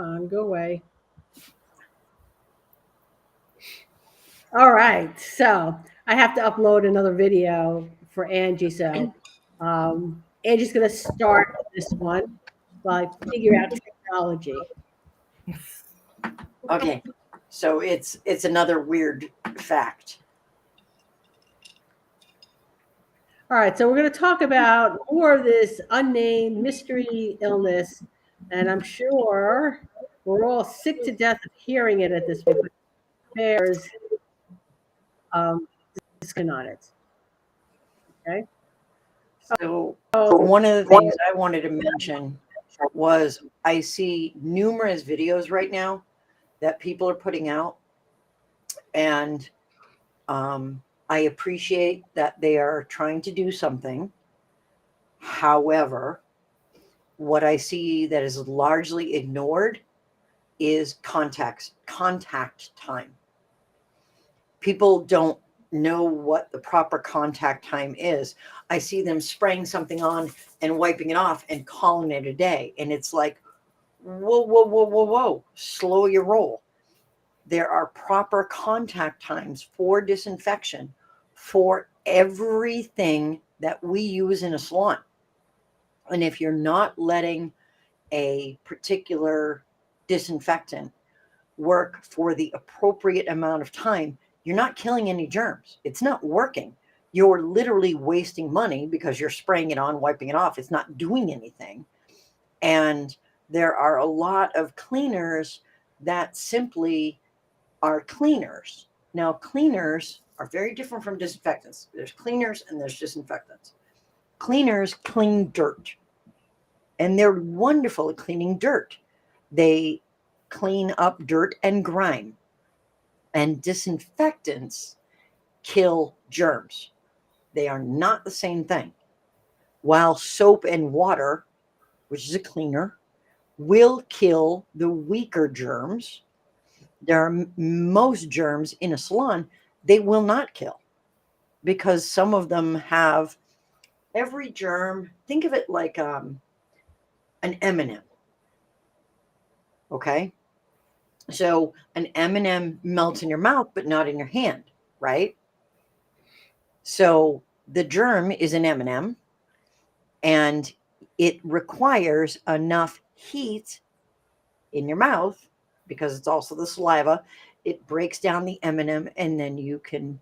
on, go away. All right, so I have to upload another video for Angie. So Angie's going to start this one while I figure out technology. Okay, so it's another weird fact. All right, so we're going to talk about more of this unnamed mystery illness, and I'm sure we're all sick to death of hearing it at this point. But there's discussion on it. Okay, So so one of the things I wanted to mention was I see numerous videos right now that people are putting out, and I appreciate that they are trying to do something. However, what I see that is largely ignored is contact time. People don't know what the proper contact time is. I see them spraying something on and wiping it off and calling it a day. And it's like, whoa, whoa, whoa, whoa, whoa, slow your roll. There are proper contact times for disinfection for everything that we use in a salon. And if you're not letting a particular disinfectant work for the appropriate amount of time, you're not killing any germs. It's not working. You're literally wasting money because you're spraying it on, wiping it off. It's not doing anything. And there are a lot of cleaners that simply are cleaners. Now, cleaners are very different from disinfectants. There's cleaners and there's disinfectants. Cleaners clean dirt, and they're wonderful at cleaning dirt. They clean up dirt and grime. And disinfectants kill germs. They are not the same thing. While soap and water, which is a cleaner, will kill the weaker germs, there are most germs in a salon they will not kill, because some of them have every germ. Think of it like an M&M. Okay, so an M&M melts in your mouth but not in your hand, right? So the germ is an M&M, and it requires enough heat in your mouth, because it's also the saliva. It breaks down the M&M and then you can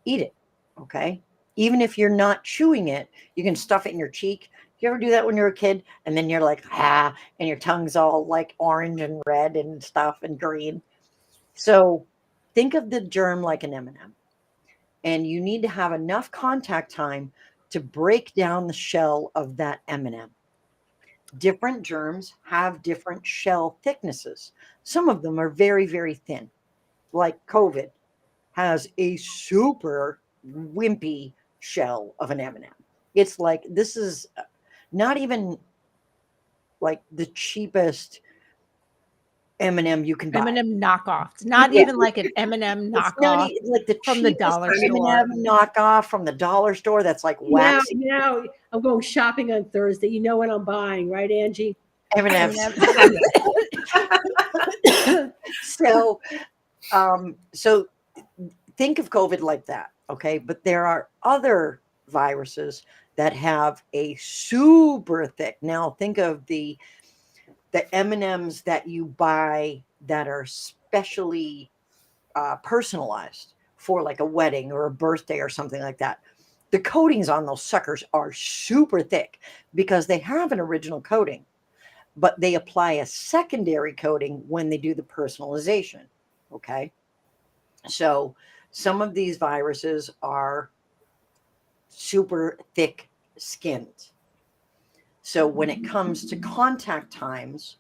eat it. Okay, even if you're not chewing it, you can stuff it in your cheek. You ever do that when you're a kid and then you're like, ah, and your tongue's all like orange and red and stuff and green? So think of the germ like an M&M, and you need to have enough contact time to break down the shell of that M&M. Different germs have different shell thicknesses. Some of them are very, very thin, like COVID has a super wimpy shell of an M&M. It's like, this is not even like the cheapest M&M you can buy. M&M knockoff. It's not even like an M&M It's not knockoff it's like the from the cheapest dollar store. M&M knockoff from the dollar store that's like waxy I'm going shopping on Thursday. You know what I'm buying, right, Angie? M&Ms. M&M. So think of COVID like that, okay? But there are other viruses that have a super thick. Now think of the M&Ms that you buy that are specially personalized for like a wedding or a birthday or something like that. The coatings on those suckers are super thick because they have an original coating, but they apply a secondary coating when they do the personalization. Okay. So some of these viruses are super thick skinned. So when it comes to contact times,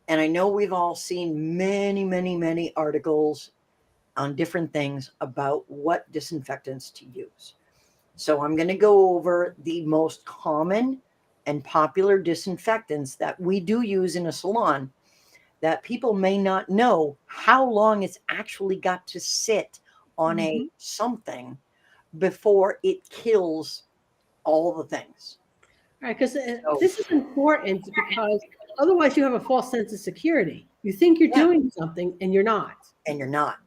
and I know we've all seen many, many, many articles on different things about what disinfectants to use. So I'm going to go over the most common and popular disinfectants that we do use in a salon that people may not know how long it's actually got to sit on a something before it kills all the things. All right, because this is important because Otherwise, you have a false sense of security. You think you're Yeah. doing something and you're not. And you're not.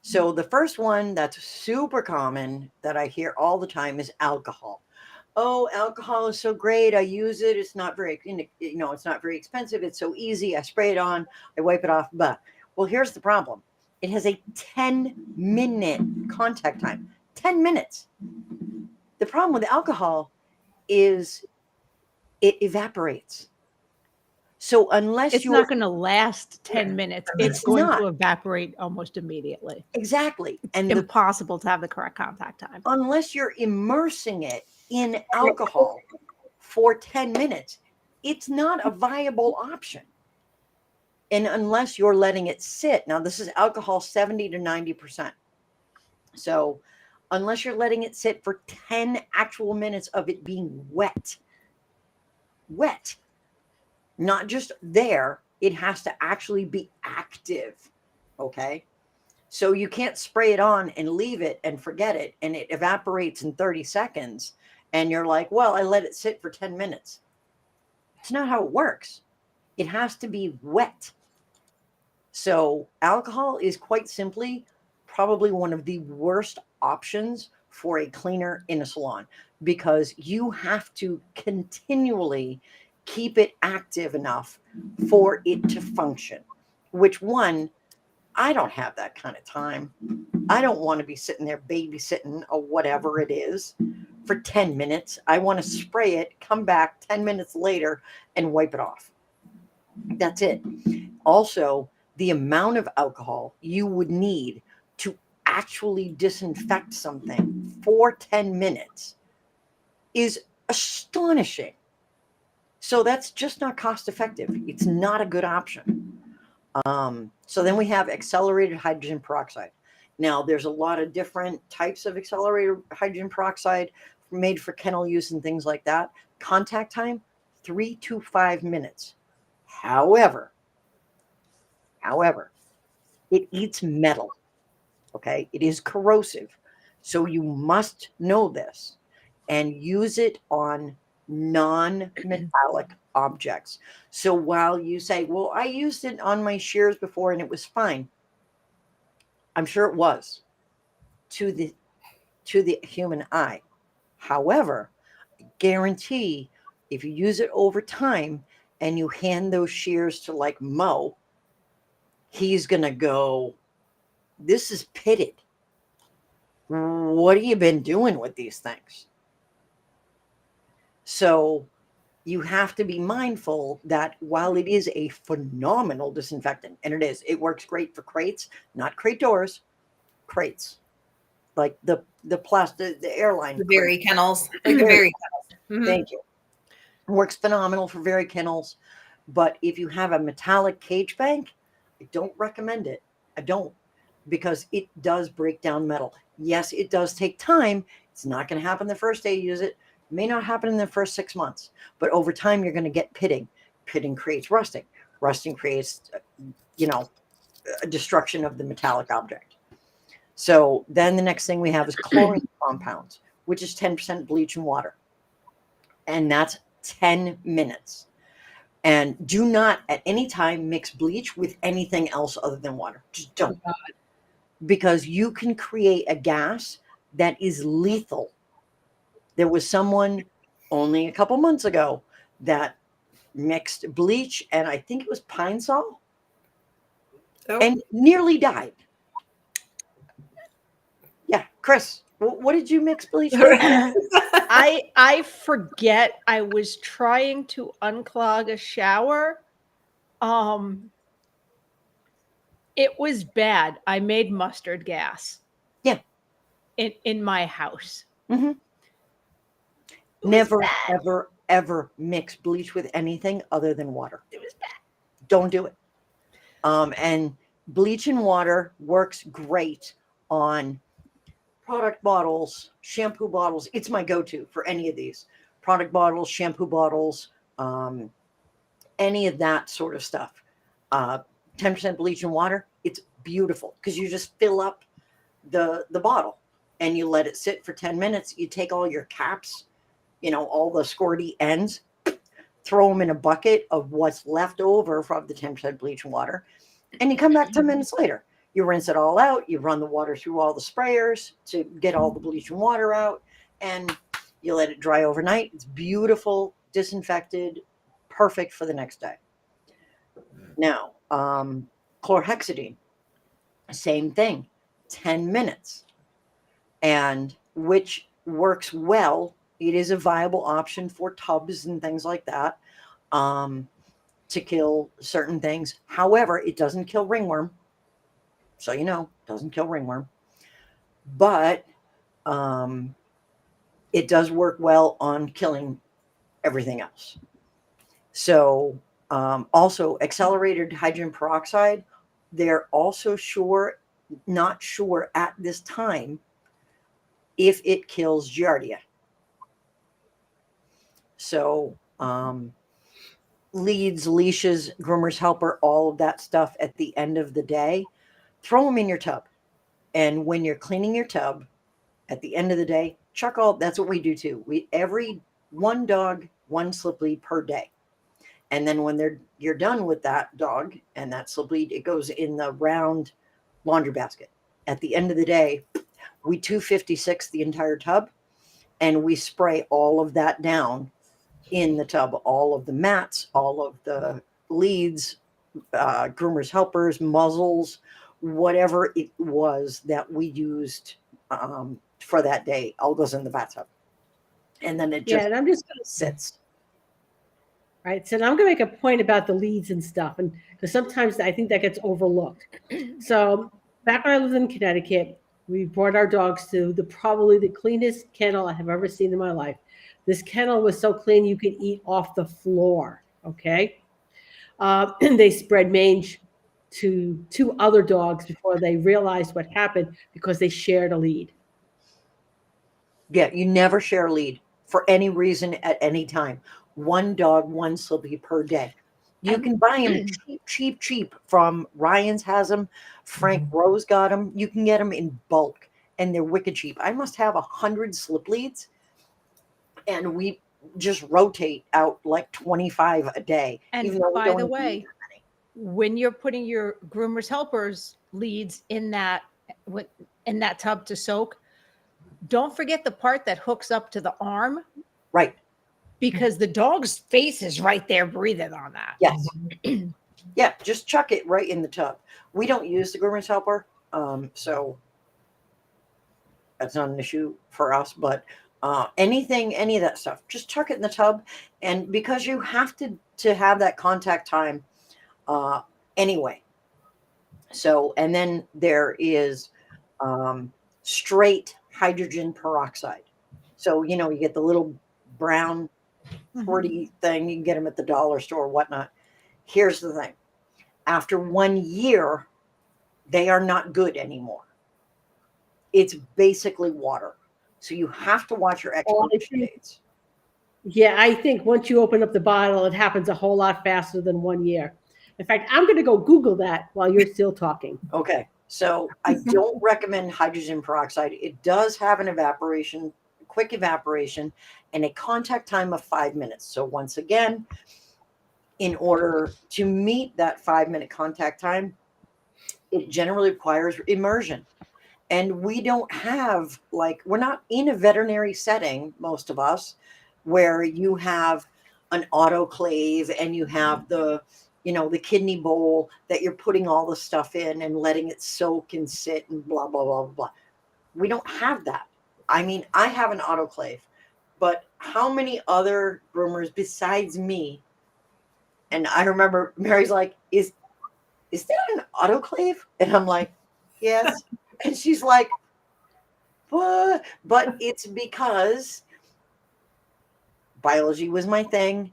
So the first one that's super common that I hear all the time is alcohol. Oh, alcohol is so great. I use it. It's not very, it's not very expensive. It's so easy. I spray it on, I wipe it off. But well, here's the problem. It has a 10-minute contact time. 10 minutes. The problem with alcohol is it evaporates. So unless It's you're not going to last 10 minutes. It's It's going not. to evaporate almost immediately. exactly, It's and impossible to have the correct contact time. unless you're immersing it in alcohol for 10 minutes, it's not a viable option. And unless you're letting it sit, now this is alcohol 70 to 90%. So unless you're letting it sit for 10 actual minutes of it being wet, not just there, it has to actually be active. Okay. So you can't spray it on and leave it and forget it and it evaporates in 30 seconds. And you're like, well, I let it sit for 10 minutes. It's not how it works. It has to be wet. So alcohol is quite simply probably one of the worst options for a cleaner in a salon because you have to continually keep it active enough for it to function, which one, I don't have that kind of time. I don't want to be sitting there babysitting or whatever it is for 10 minutes. I want to spray it, come back 10 minutes later and wipe it off. That's it. Also, the amount of alcohol you would need to actually disinfect something for 10 minutes is astonishing. So that's just not cost effective. It's not a good option. So then we have accelerated hydrogen peroxide. Now, there's a lot of different types of accelerated hydrogen peroxide made for kennel use and things like that. Contact time, 3 to 5 minutes. However, it eats metal. Okay. It is corrosive. So you must know this and use it on non-metallic objects. So while you say, well, I used it on my shears before and it was fine. I'm sure it was to the human eye. However, guarantee if you use it over time and you hand those shears to like Mo, he's going to go, this is pitted. What have you been doing with these things? So you have to be mindful that while it is a phenomenal disinfectant, and it works great for crates, not crate doors, crates, like the plastic, the airline. The very kennels. Like The very- very kennels. Mhm. Thank you. Works phenomenal for very kennels. But if you have a metallic cage bank, I don't recommend it. I don't, because it does break down metal. Yes, it does take time. It's not going to happen the first day you use it. It may not happen in the first 6 months, but over time you're going to get pitting. Pitting creates rusting. Rusting creates, a destruction of the metallic object. So then the next thing we have is chlorine compounds, which is 10% bleach and water. And that's 10 minutes. And do not at any time mix bleach with anything else other than water. Just don't. Because you can create a gas that is lethal. There was someone only a couple months ago that mixed bleach and I think it was pine sol and nearly died. Yeah, Chris, what did you mix bleach with? I forget. I was trying to unclog a shower. It was bad. I made mustard gas. Yeah. In my house. Mm-hmm. Never, ever, ever mix bleach with anything other than water. It was bad. Don't do it. And bleach and water works great on product bottles, shampoo bottles. It's my go-to for any of these product bottles, shampoo bottles, any of that sort of stuff. 10% bleach and water. It's beautiful because you just fill up the bottle and you let it sit for 10 minutes. You take all your caps, all the squirty ends, throw them in a bucket of what's left over from the 10% bleach and water, and you come back 10 minutes later. You rinse it all out. You run the water through all the sprayers to get all the bleach and water out, and you let it dry overnight. It's beautiful, disinfected, perfect for the next day. Now, chlorhexidine, same thing, 10 minutes, and which works well. It is a viable option for tubs and things like that, to kill certain things. However, it doesn't kill ringworm. So, doesn't kill ringworm, but it does work well on killing everything else. So, also accelerated hydrogen peroxide, they're also not sure at this time if it kills Giardia. So, leads, leashes, groomer's helper, all of that stuff at the end of the day, throw them in your tub. And when you're cleaning your tub at the end of the day, that's what we do too. Every one dog, one slip lead per day. And then when you're done with that dog and that slip lead, it goes in the round laundry basket. At the end of the day, we 256 the entire tub, and we spray all of that down in the tub, all of the mats, all of the leads, groomers helpers, muzzles, whatever it was that we used for that day, all goes in the bathtub. And then it just, and I'm just gonna sits. Right. So now I'm going to make a point about the leads and stuff. And because sometimes I think that gets overlooked. So back when I lived in Connecticut, we brought our dogs to probably the cleanest kennel I have ever seen in my life. This kennel was so clean you could eat off the floor. Okay. And they spread mange to 2 other dogs before they realized what happened because they shared a lead. Yeah, you never share a lead for any reason at any time. One dog, one slippy per day. You can buy them cheap from Ryan's has them. Frank Rose got them. You can get them in bulk, and they're wicked cheap. I must have 100 slip leads, and we just rotate out like 25 a day. And by the way, when you're putting your groomers helpers leads in that tub to soak, don't forget the part that hooks up to the arm. Right. Because the dog's face is right there breathing on that. Yes. Yeah, just chuck it right in the tub. We don't use the groomer's helper, so that's not an issue for us. But any of that stuff, just chuck it in the tub. And because you have to have that contact time anyway. So, and then there is straight hydrogen peroxide. So, you get the little brown 40 thing, you can get them at the dollar store or whatnot. Here's the thing. After 1 year, they are not good anymore. It's basically water. So you have to watch your expiration dates. Yeah, I think once you open up the bottle, it happens a whole lot faster than 1 year. In fact, I'm going to go Google that while you're still talking. Okay. So I don't recommend hydrogen peroxide. It does have an quick evaporation, and a contact time of 5 minutes. So once again, in order to meet that 5-minute contact time, it generally requires immersion. And we don't have, we're not in a veterinary setting, most of us, where you have an autoclave and you have the kidney bowl that you're putting all the stuff in and letting it soak and sit and blah, blah, blah, blah. We don't have that. I mean, I have an autoclave, but how many other groomers besides me? And I remember Mary's like, is that an autoclave? And I'm like, yes. And she's like, what? But it's because biology was my thing.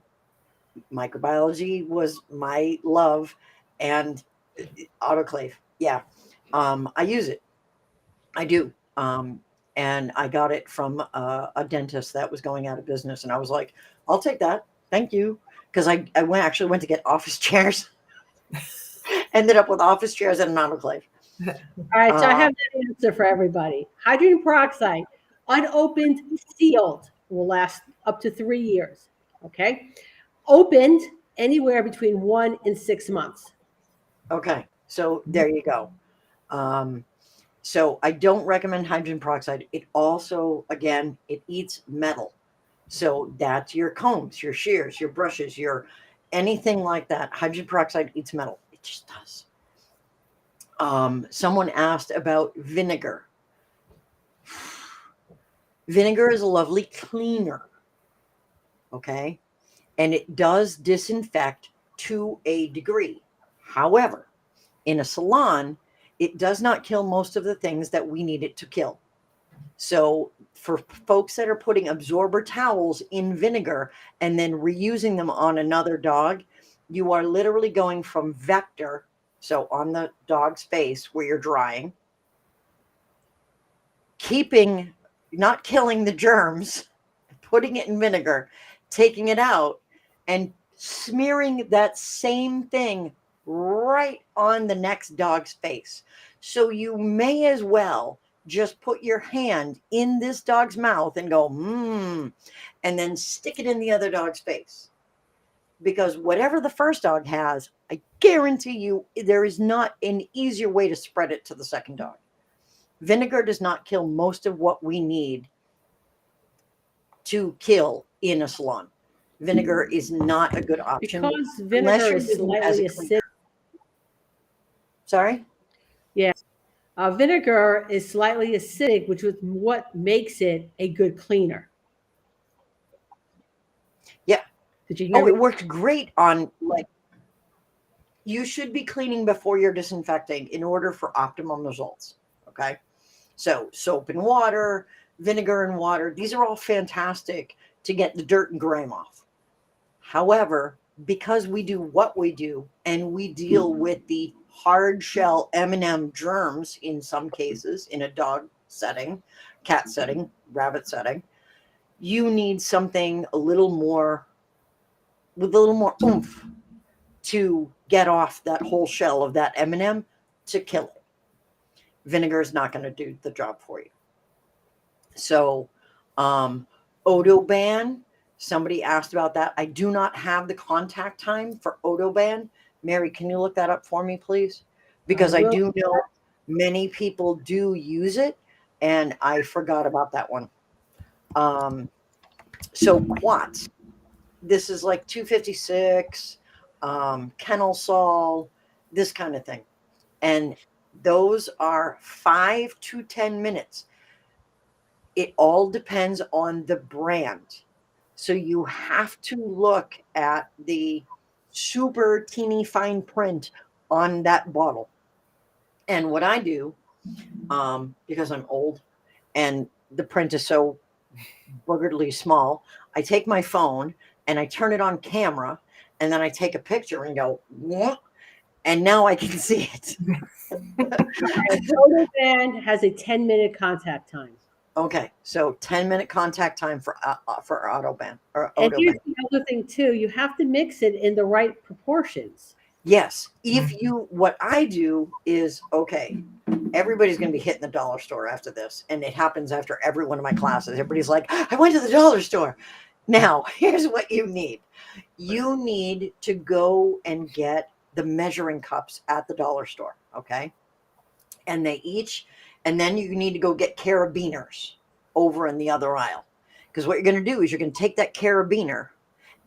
Microbiology was my love, and autoclave. Yeah. I use it. I do. And I got it from a dentist that was going out of business. And I was like, I'll take that. Thank you. Because I actually went to get office chairs. Ended up with office chairs and an autoclave. All right, so I have that answer for everybody. Hydrogen peroxide, unopened, sealed, will last up to 3 years. Okay. opened anywhere between 1 and 6 months. Okay, so there you go. So I don't recommend hydrogen peroxide. It also, again, it eats metal. So that's your combs, your shears, your brushes, your anything like that. Hydrogen peroxide eats metal. It just does. Someone asked about vinegar. Vinegar is a lovely cleaner. Okay. And it does disinfect to a degree. However, in a salon, it does not kill most of the things that we need it to kill. So for folks that are putting absorber towels in vinegar and then reusing them on another dog, you are literally going from vector, so on the dog's face where you're drying, keeping, not killing the germs, putting it in vinegar, taking it out, and smearing that same thing right on the next dog's face. So you may as well just put your hand in this dog's mouth and go, and then stick it in the other dog's face. Because whatever the first dog has, I guarantee you there is not an easier way to spread it to the second dog. Vinegar does not kill most of what we need to kill in a salon. Vinegar is not a good option. Because vinegar is slightly acidic. Sorry? Yeah. Vinegar is slightly acidic, which is what makes it a good cleaner. Yeah. Did you hear me? It works great on, like, you should be cleaning before you're disinfecting in order for optimum results. Okay. So soap and water, vinegar and water, these are all fantastic to get the dirt and grime off. However, because we do what we do and we deal with the hard shell M&M germs in some cases in a dog setting, cat setting, rabbit setting, you need something a little more with a little more oomph to get off that whole shell of that M&M to kill it. Vinegar is not going to do the job for you. So, Odoban, somebody asked about that. I do not have the contact time for Odoban. Mary, can you look that up for me, please? Because I do know many people do use it, and I forgot about that one. So Quats, this is like 256, Kennel Sol, this kind of thing. And those are 5 to 10 minutes. It all depends on the brand. So you have to look at the super teeny fine print on that bottle. And what I do, because I'm old and the print is so boogeredly small, I take my phone and I turn it on camera and then I take a picture and go, what? And now I can see it. Odoban has a 10-minute contact time. Okay, so 10-minute contact time for Odoban or And here's Odoban. the other thing too: you have to mix it in the right proportions. Yes, what I do is, okay, everybody's going to be hitting the dollar store after this, and it happens after every one of my classes. Everybody's like, I went to the dollar store. Now, here's what you need. You need to go and get the measuring cups at the dollar store, okay? And then you need to go get carabiners over in the other aisle. Because what you're going to do is you're going to take that carabiner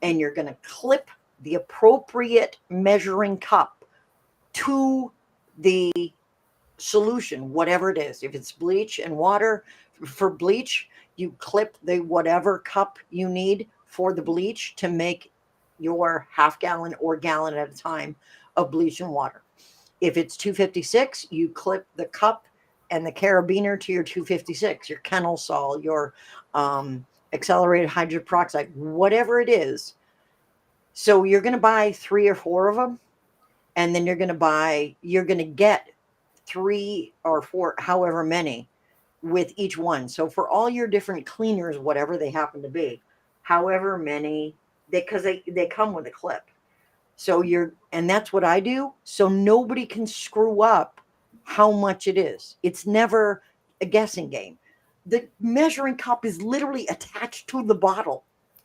and you're going to clip the appropriate measuring cup to the solution, whatever it is. If it's bleach and water, for bleach, you clip the whatever cup you need for the bleach to make your half gallon or gallon at a time of bleach and water. If it's 256, you clip the cup and the carabiner to your 256, your Kennel Sol, your accelerated hydrogen peroxide, whatever it is. So you're going to buy 3 or 4 of them, and then you're going to get 3 or 4, however many, with each one. So for all your different cleaners, whatever they happen to be, however many, because they come with a clip. So and that's what I do. So nobody can screw up how much it is. It's never a guessing game. The measuring cup is literally attached to the bottle.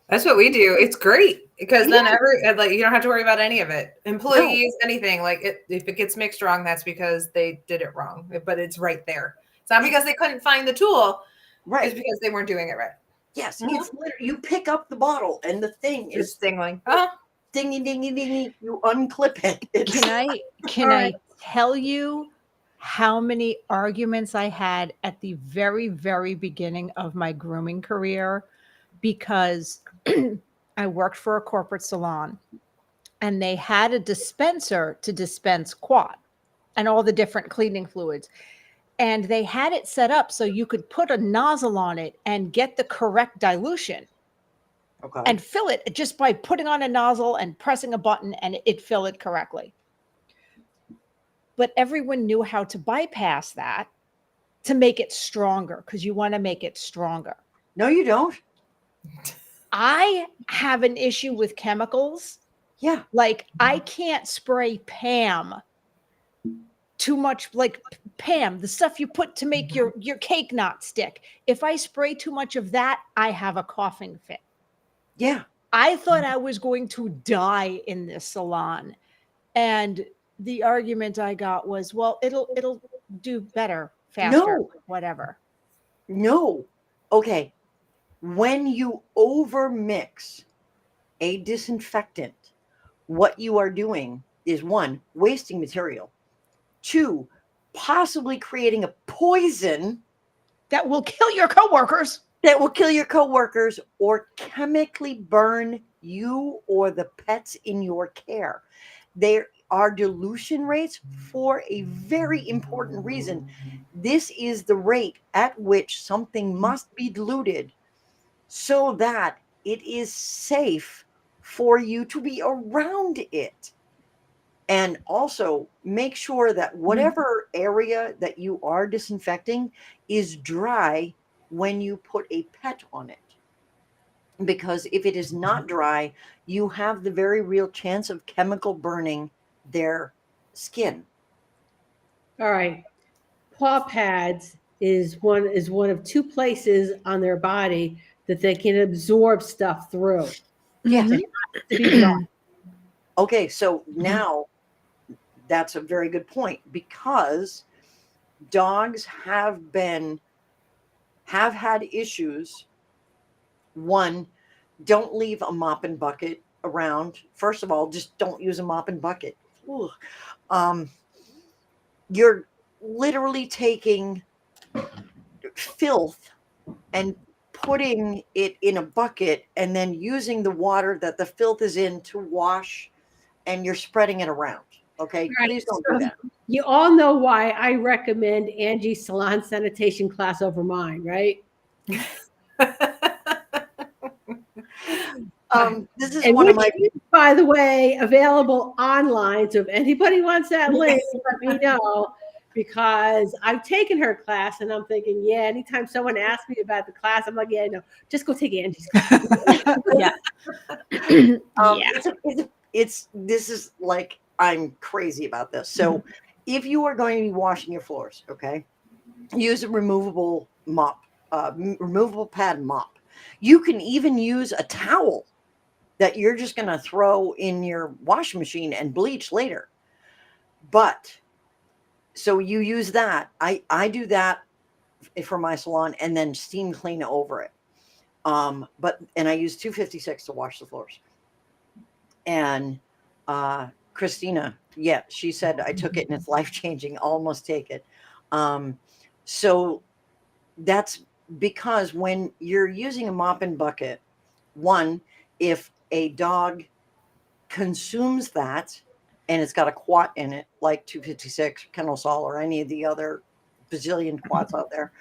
That's what we do. It's great because then Yeah. like you don't have to worry about any of it. No. Employees, anything like it. If it gets mixed wrong, that's because they did it wrong. But it's right there. It's not because they couldn't find the tool. Right. It's because they weren't doing it right. Yes. Mhm. It's literally, you pick up the bottle and the thing is Just dingling. dingy, dingy, dingy. You unclip it. It's, Can All I right. tell you how many arguments I had at the very, very beginning of my grooming career? Because I worked for a corporate salon and they had a dispenser to dispense quat and all the different cleaning fluids. And they had it set up so you could put a nozzle on it and get the correct dilution okay. and fill it just by putting on a nozzle and pressing a button and it fill it correctly. But everyone knew how to bypass that to make it stronger because you want to make it stronger. No, you don't. I have an issue with chemicals. Yeah. Like I can't spray Pam too much, like Pam, the stuff you put to make your cake not stick. If I spray too much of that, I have a coughing fit. Yeah. I thought I was going to die in this salon. And the argument I got was, well, it'll do better, faster, No. whatever. No. Okay. When you overmix a disinfectant, what you are doing is one, wasting material, two, possibly creating a poison That will kill your coworkers. that will kill your coworkers or chemically burn you or the pets in your care. There are dilution rates for a very important reason. This is the rate at which something must be diluted so that it is safe for you to be around it. And also make sure that whatever area that you are disinfecting is dry when you put a pet on it. Because if it is not dry, you have the very real chance of chemical burning their skin. All right. Paw pads is one of two places on their body that they can absorb stuff through. Yes. It has to be dry. Okay, so now that's a very good point because dogs have had issues. One, don't leave a mop and bucket around. First of all, just don't use a mop and bucket. Ooh. You're literally taking filth and putting it in a bucket and then using the water that the filth is in to wash, and you're spreading it around. Okay, Right, please don't do that. You all know why I recommend Angie's salon sanitation class over mine, right? This is And one of which my is, by the way, available online. So if anybody wants that link, let me know. Because I've taken her class and I'm thinking, yeah, anytime someone asks me about the class, I'm like, yeah, no, just go take Angie's class. Yeah. this is like, I'm crazy about this. So if you are going to be washing your floors, okay, use a removable mop, removable pad mop. You can even use a towel that you're just going to throw in your washing machine and bleach later. But so you use that. I do that for my salon and then steam clean over it. And I use 256 to wash the floors. And Christina, yeah, she said I took it and it's life changing. Almost take it. So that's because when you're using a mop and bucket, one, if a dog consumes that and it's got a quat in it, like 256, Kennel Sol, or any of the other bazillion quats out there,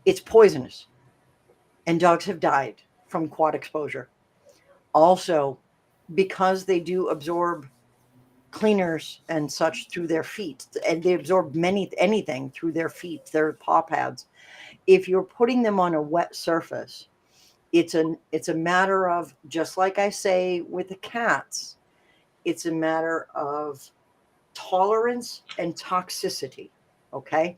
it's poisonous. And dogs have died from quat exposure. Also, because they do absorb cleaners and such through their feet, and they absorb anything through their feet, their paw pads. If you're putting them on a wet surface, it's a matter of, just like I say with the cats, it's a matter of tolerance and toxicity. Okay,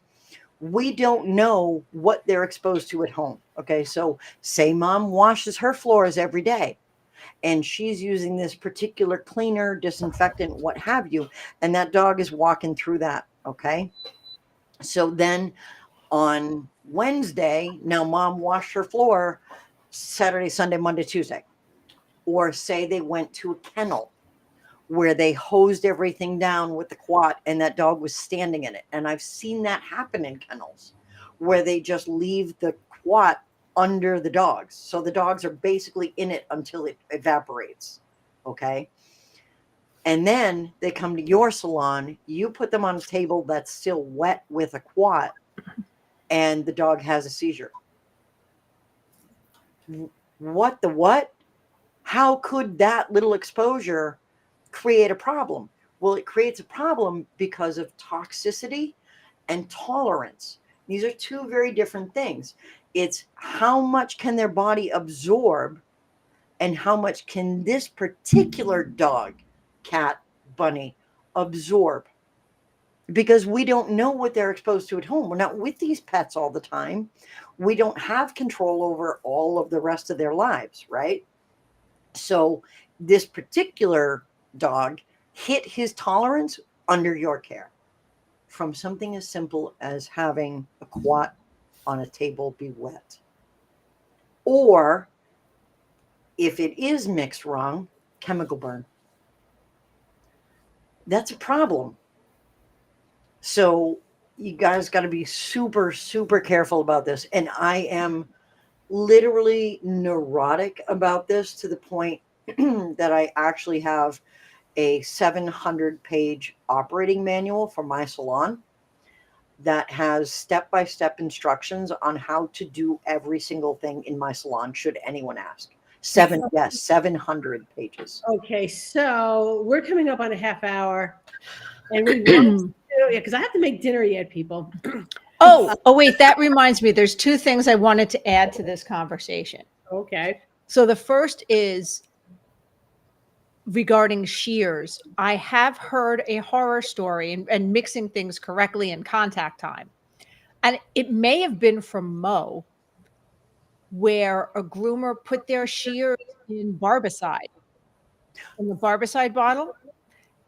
We don't know what they're exposed to at home. Okay, so say mom washes her floors every day and she's using this particular cleaner, disinfectant, what have you, and that dog is walking through that. Okay, so then on Wednesday, now mom washed her floor Saturday, Sunday, Monday, Tuesday. Or say they went to a kennel where they hosed everything down with the quat and that dog was standing in it. And I've seen that happen in kennels where they just leave the quat under the dogs. So the dogs are basically in it until it evaporates. Okay. And then they come to your salon, you put them on a table that's still wet with a quat, and the dog has a seizure. What the what? How could that little exposure create a problem? Well, it creates a problem because of toxicity and tolerance. These are two very different things. It's how much can their body absorb and how much can this particular dog, cat, bunny absorb? Because we don't know what they're exposed to at home. We're not with these pets all the time. We don't have control over all of the rest of their lives, right? So this particular dog hit his tolerance under your care from something as simple as having a quat on a table be wet. Or if it is mixed wrong, chemical burn. That's a problem. So you guys got to be super, super careful about this. And I am literally neurotic about this to the point that I actually have a 700-page operating manual for my salon that has step-by-step instructions on how to do every single thing in my salon, should anyone ask. 700 pages. Okay, so we're coming up on a half hour, and we want to, because I have to make dinner yet, people. Oh, wait, that reminds me. There's two things I wanted to add to this conversation. Okay. So the first is regarding shears. I have heard a horror story and mixing things correctly in contact time. And it may have been from Mo, where a groomer put their shears in barbicide, in the barbicide bottle,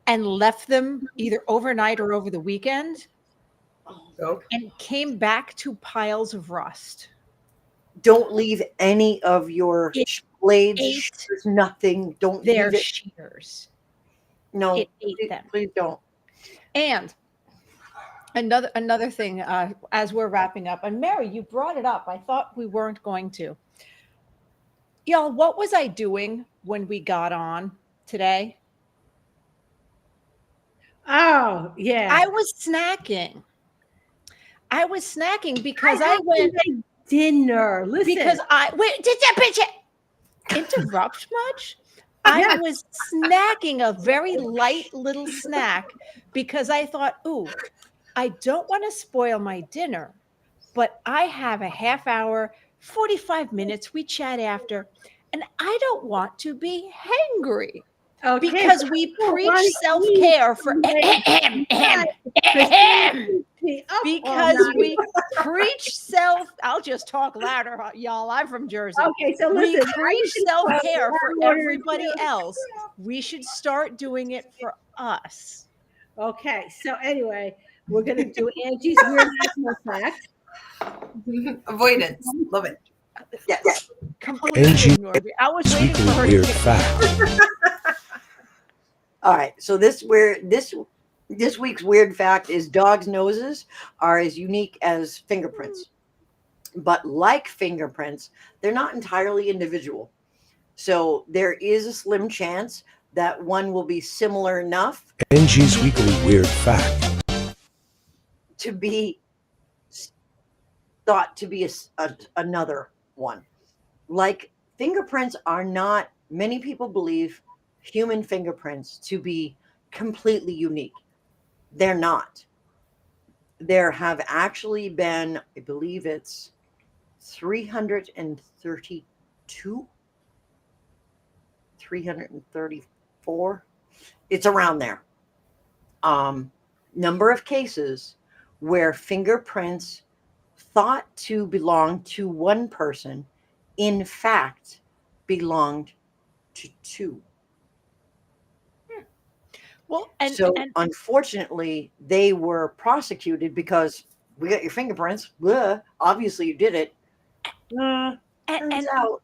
and left them either overnight or over the weekend So and came back to piles of rust. Don't leave any of your It blades, ate shears, nothing. Don't their leave it. shears. No, It ate please, them. please don't. And another thing, as we're wrapping up, and Mary, you brought it up. I thought we weren't going to. Y'all, what was I doing when we got on today? Oh, yeah. I was snacking. I was snacking because I have to went make dinner. Listen, because I wait. Did that bitch interrupt much? I Yes. was snacking a very light little snack because I thought, ooh, I don't want to spoil my dinner, but I have a half hour, 45 minutes. We chat after, and I don't want to be hangry Okay, because we so preach why self-care for because we preach self. I'll just talk louder, y'all. I'm from Jersey. Okay, so We listen, preach self-care for everybody else. We should start doing it for us. Okay, so anyway, we're gonna do Angie's weird national fact. avoidance. Love it. Yes. Completely Angie, ignored me. I was waiting for her weird to fact. All right. So this week's weird fact is dogs' noses are as unique as fingerprints. But like fingerprints, they're not entirely individual. So there is a slim chance that one will be similar enough Angie's weekly weird fact. to be thought to be another one. Like fingerprints are not, many people believe human fingerprints to be completely unique. They're not. There have actually been, I believe it's 332, 334. It's around there. Number of cases where fingerprints thought to belong to one person, in fact, belonged to two. Well, So unfortunately, they were prosecuted because we got your fingerprints. Blah, obviously, you did it. Turns out,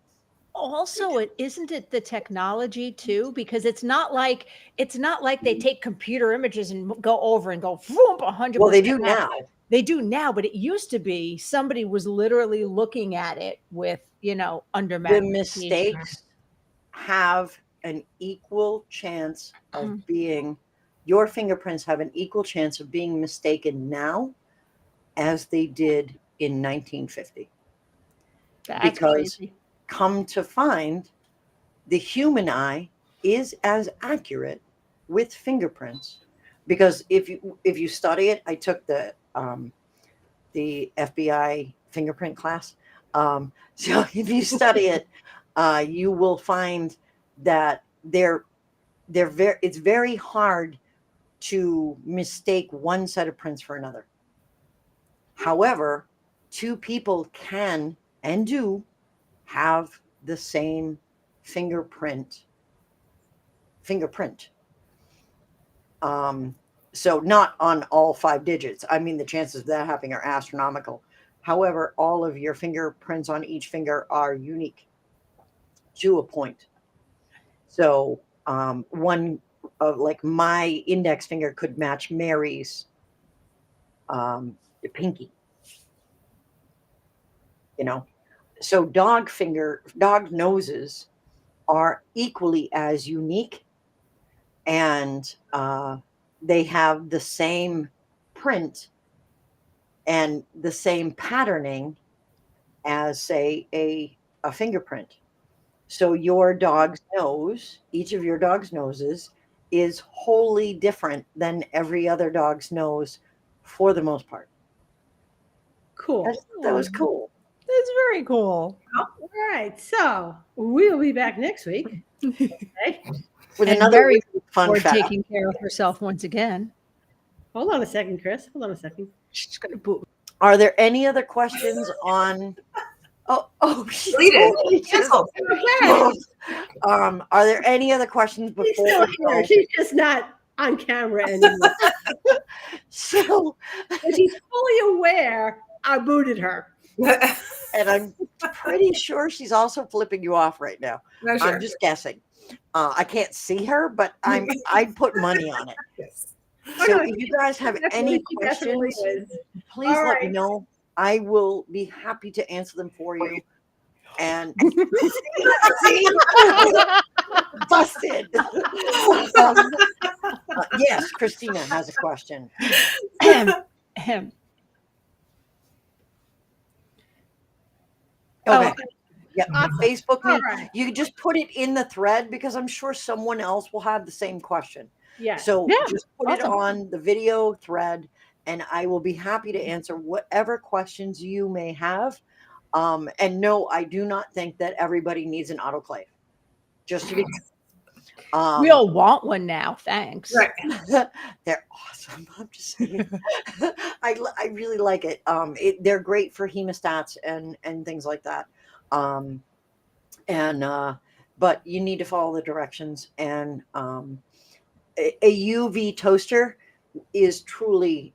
also, isn't it the technology too? Because it's not like they take computer images and go over and go 100%. well, they do now. They do now, but it used to be somebody was literally looking at it with, under The magnification. mistakes have an equal chance of being, your fingerprints have an equal chance of being mistaken now as they did in 1950. That's because crazy. come to find, the human eye is as accurate with fingerprints, because if you study it, I took the FBI fingerprint class. So if you study it, you will find that it's very hard to mistake one set of prints for another. However, two people can and do have the same fingerprint. So not on all 5 digits. I mean, the chances of that happening are astronomical. However, all of your fingerprints on each finger are unique to a point. So one of, like, my index finger could match Mary's pinky. So dog noses are equally as unique, and they have the same print and the same patterning as, say, a fingerprint. So your dog's nose, each of your dog's noses, is wholly different than every other dog's nose for the most part. Cool. That was cool. That's very cool. All right. So we'll be back next week. Okay. With And another very fun Or fact. taking care of herself once again. Hold on a second, Chris. Hold on a second. She's gonna boot. Are there any other questions on? She's Deleted. totally just- Canceled. Okay. Are there any other questions She's before still we here. go? She's just not on camera anymore. So, But she's fully aware I booted her. and I'm pretty sure she's also flipping you off right now. No, sure. I'm just guessing. I can't see her, but I'd put money on it. Yes. So no, if you guys have Definitely, any she definitely questions, is. please All let me right. know. I will be happy to answer them for you. And see, busted. Yes, Christina has a question. Him. Okay. Oh, Yeah, awesome. Facebook me. All right. You can just put it in the thread, because I'm sure someone else will have the same question. Yes. So Yeah, just put it awesome. on the video thread, and I will be happy to answer whatever questions you may have. And no, I do not think that everybody needs an autoclave. Just to be We all want one now. Thanks. Right. they're awesome. I'm just saying. I really like it. They're great for hemostats and things like that. But you need to follow the directions. And a UV toaster is truly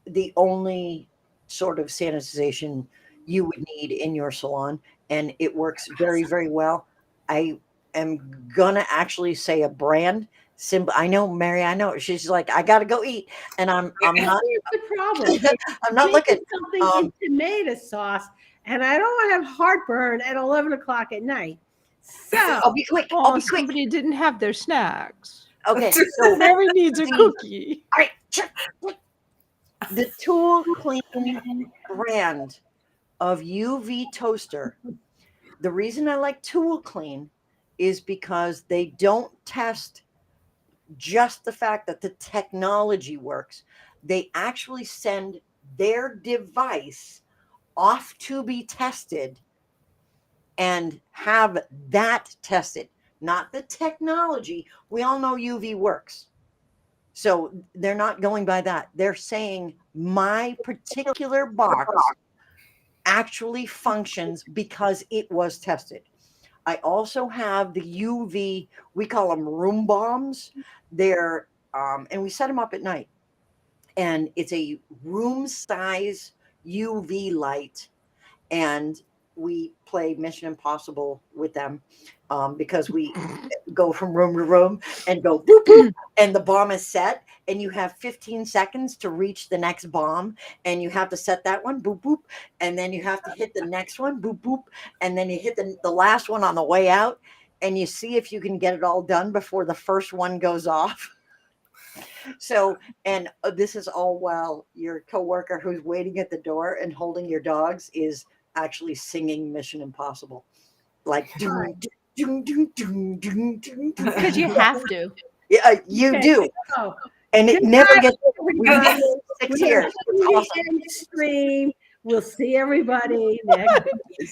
the only sort of sanitization you would need in your salon, and it works very, very well. I am gonna actually say a brand. I know, Mary. I know she's like, I gotta go eat, and I'm not. Here's the problem. I'm not looking. Something in tomato sauce, and I don't want to have heartburn at 11 o'clock at night. So I'll be quick. Oh, I'll be quick. somebody didn't have their snacks. Okay, so Mary needs a cookie. all right, the Tool Clean brand of UV toaster. The reason I like Tool Clean is because they don't test just the fact that the technology works. They actually send their device off to be tested and have that tested, not the technology. We all know UV works. So they're not going by that. They're saying my particular box actually functions because it was tested. I also have the UV, we call them room bombs. They're, and we set them up at night. And it's a room size UV light. And we play Mission Impossible with them because we go from room to room and go boop, boop, and the bomb is set. And you have 15 seconds to reach the next bomb. And you have to set that one, boop, boop. And then you have to hit the next one, boop, boop. And then you hit the last one on the way out. And you see if you can get it all done before the first one goes off. So, and this is all while your coworker who's waiting at the door and holding your dogs is actually singing Mission Impossible. Like, doom, doom, doom, doom, doom, doom, doom. Because you have to. Yeah, you Okay. do. Oh, And it good never night, gets, everybody. 6 We're years. gonna It's awesome. end the stream. We'll see everybody next week.